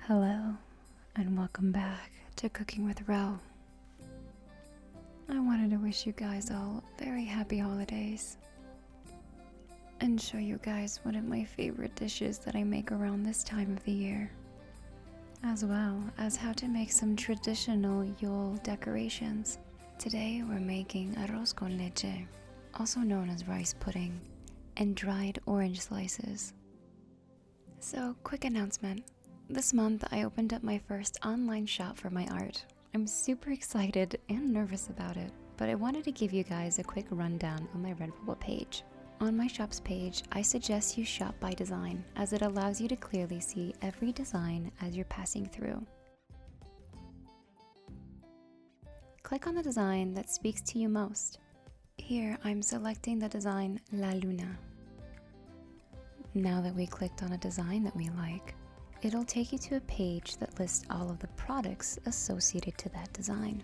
Hello, and welcome back to Cooking with Ro. I wanted to wish you guys all very happy holidays and show you guys one of my favorite dishes that I make around this time of the year, as well as how to make some traditional Yule decorations. Today we're making arroz con leche, also known as rice pudding, and dried orange slices. So, quick announcement. This month, I opened up my first online shop for my art. I'm super excited and nervous about it, but I wanted to give you guys a quick rundown on my Redbubble page. On my shop's page, I suggest you shop by design, as it allows you to clearly see every design as you're passing through. Click on the design that speaks to you most. Here, I'm selecting the design La Luna. Now that we clicked on a design that we like, it'll take you to a page that lists all of the products associated to that design.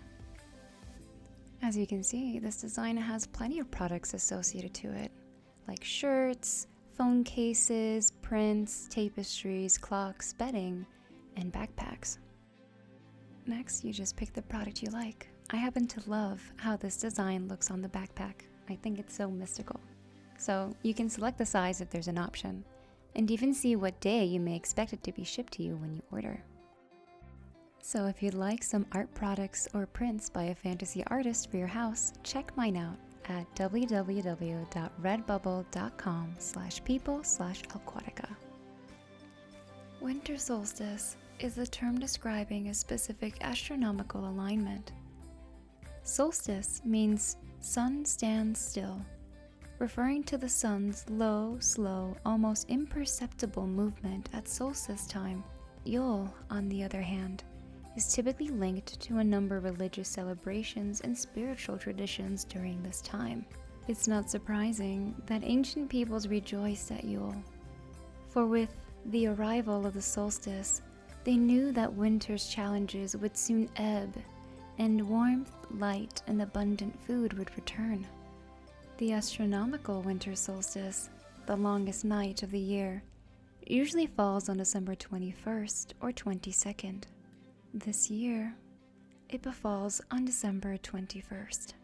As you can see, this design has plenty of products associated to it, like shirts, phone cases, prints, tapestries, clocks, bedding, and backpacks. Next, you just pick the product you like. I happen to love how this design looks on the backpack. I think it's so mystical. So you can select the size if there's an option, and even see what day you may expect it to be shipped to you when you order. So if you'd like some art products or prints by a fantasy artist for your house, check mine out at www.redbubble.com/people/Alquatica. Winter solstice is a term describing a specific astronomical alignment. Solstice means sun stands still, referring to the sun's low, slow, almost imperceptible movement at solstice time. Yule, on the other hand, is typically linked to a number of religious celebrations and spiritual traditions during this time. It's not surprising that ancient peoples rejoiced at Yule, for with the arrival of the solstice, they knew that winter's challenges would soon ebb, and warmth, light, and abundant food would return. The astronomical winter solstice, the longest night of the year, usually falls on December 21st or 22nd. This year, it befalls on December 21st.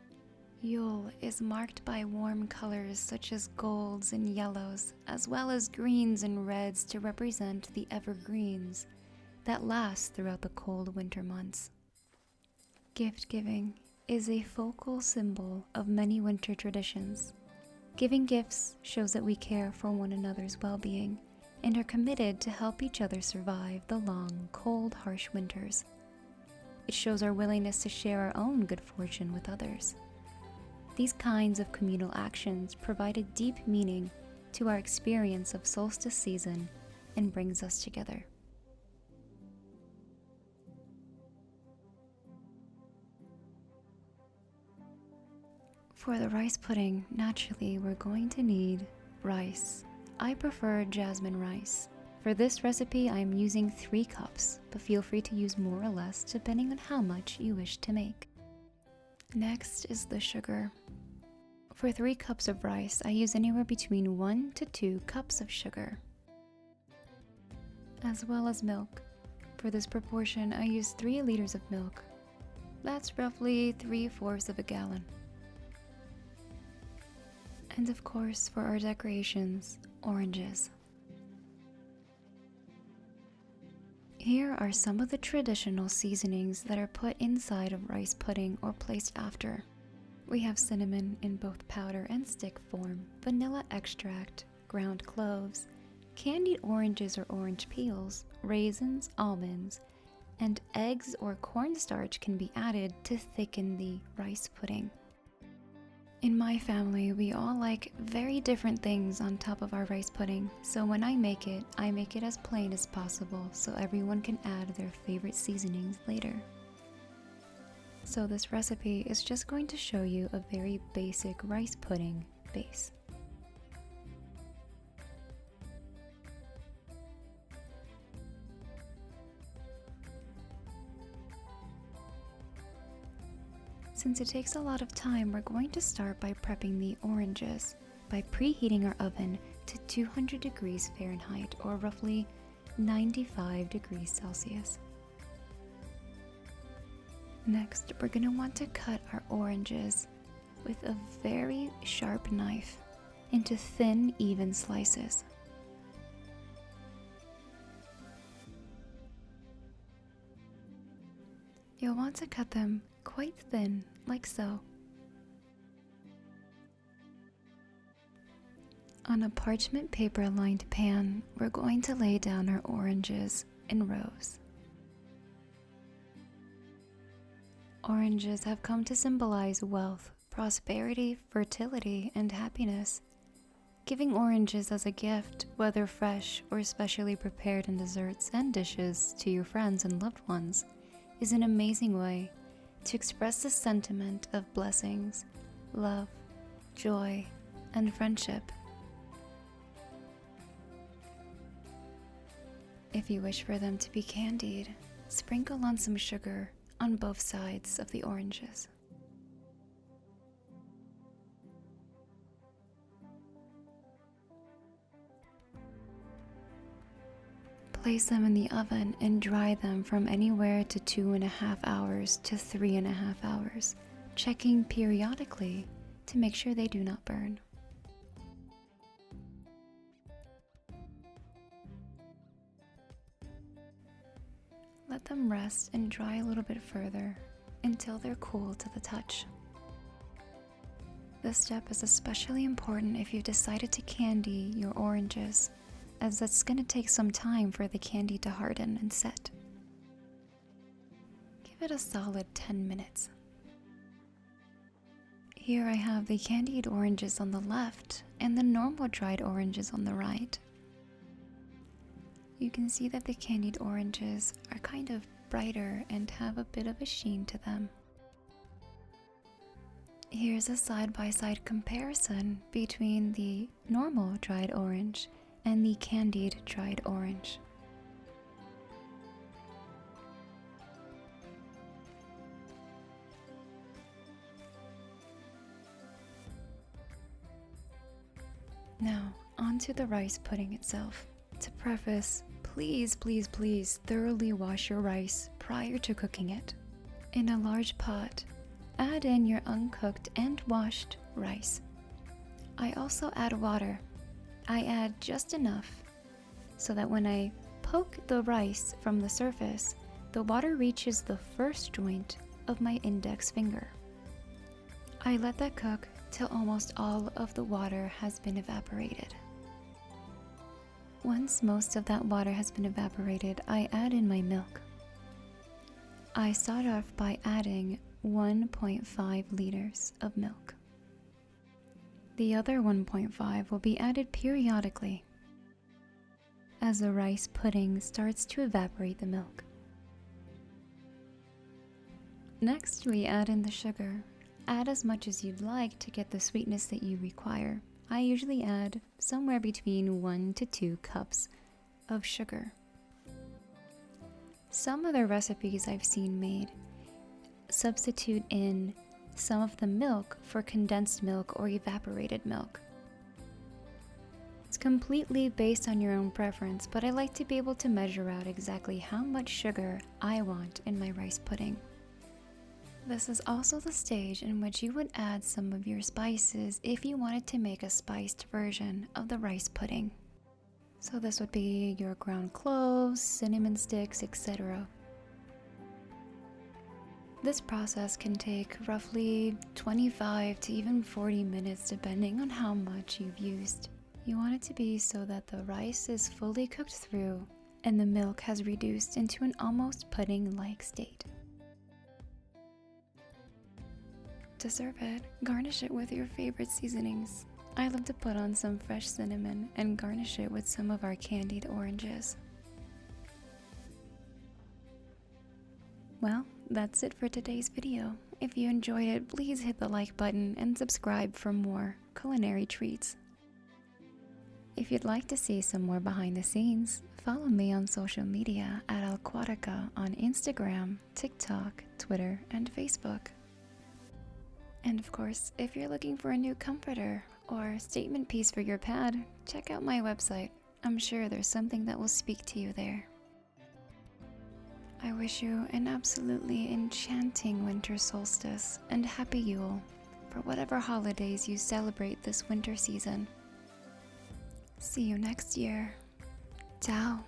Yule is marked by warm colors such as golds and yellows, as well as greens and reds to represent the evergreens that last throughout the cold winter months. Gift giving is a focal symbol of many winter traditions. Giving gifts shows that we care for one another's well-being and are committed to help each other survive the long, cold, harsh winters. It shows our willingness to share our own good fortune with others. These kinds of communal actions provide a deep meaning to our experience of solstice season and brings us together. For the rice pudding, naturally, we're going to need rice. I prefer jasmine rice. For this recipe, I'm using 3 cups, but feel free to use more or less depending on how much you wish to make. Next is the sugar. For 3 cups of rice, I use anywhere between 1 to 2 cups of sugar, as well as milk. For this proportion, I use 3 liters of milk. That's roughly 3/4 of a gallon. And of course, for our decorations, oranges. Here are some of the traditional seasonings that are put inside of rice pudding or placed after. We have cinnamon in both powder and stick form, vanilla extract, ground cloves, candied oranges or orange peels, raisins, almonds, and eggs or cornstarch can be added to thicken the rice pudding. In my family, we all like very different things on top of our rice pudding, so when I make it as plain as possible so everyone can add their favorite seasonings later. So this recipe is just going to show you a very basic rice pudding base. Since it takes a lot of time, we're going to start by prepping the oranges by preheating our oven to 200 degrees Fahrenheit or roughly 95 degrees Celsius. Next, we're going to want to cut our oranges with a very sharp knife into thin, even slices. You'll want to cut them quite thin, like so. On a parchment paper lined pan, we're going to lay down our oranges in rows. Oranges have come to symbolize wealth, prosperity, fertility, and happiness. Giving oranges as a gift, whether fresh or specially prepared in desserts and dishes to your friends and loved ones, is an amazing way to express the sentiment of blessings, love, joy, and friendship. If you wish for them to be candied, sprinkle on some sugar on both sides of the oranges. Place them in the oven and dry them from anywhere to 2.5 hours to 3.5 hours, checking periodically to make sure they do not burn. Let them rest and dry a little bit further until they're cool to the touch. This step is especially important if you've decided to candy your oranges, as it's going to take some time for the candy to harden and set. Give it a solid 10 minutes. Here I have the candied oranges on the left and the normal dried oranges on the right. You can see that the candied oranges are kind of brighter and have a bit of a sheen to them. Here's a side-by-side comparison between the normal dried orange and the candied dried orange. Now, onto the rice pudding itself. To preface, please thoroughly wash your rice prior to cooking it. In a large pot, add in your uncooked and washed rice. I also add water. I add just enough so that when I poke the rice from the surface, the water reaches the first joint of my index finger. I let that cook till almost all of the water has been evaporated. Once most of that water has been evaporated, I add in my milk. I start off by adding 1.5 liters of milk. The other 1.5 will be added periodically as the rice pudding starts to evaporate the milk. Next, we add in the sugar. Add as much as you'd like to get the sweetness that you require. I usually add somewhere between 1 to 2 cups of sugar. Some other recipes I've seen made substitute in some of the milk for condensed milk or evaporated milk. It's completely based on your own preference, but I like to be able to measure out exactly how much sugar I want in my rice pudding. This is also the stage in which you would add some of your spices if you wanted to make a spiced version of the rice pudding. So this would be your ground cloves, cinnamon sticks, etc. This process can take roughly 25 to even 40 minutes depending on how much you've used. You want it to be so that the rice is fully cooked through and the milk has reduced into an almost pudding-like state. To serve it, garnish it with your favorite seasonings. I love to put on some fresh cinnamon and garnish it with some of our candied oranges. Well, that's it for today's video. If you enjoyed it, please hit the like button and subscribe for more culinary treats. If you'd like to see some more behind the scenes, follow me on social media at Alquatica on Instagram, TikTok, Twitter, and Facebook. And of course, if you're looking for a new comforter or statement piece for your pad, check out my website, I'm sure there's something that will speak to you there. I wish you an absolutely enchanting winter solstice and happy Yule for whatever holidays you celebrate this winter season. See you next year. Ciao.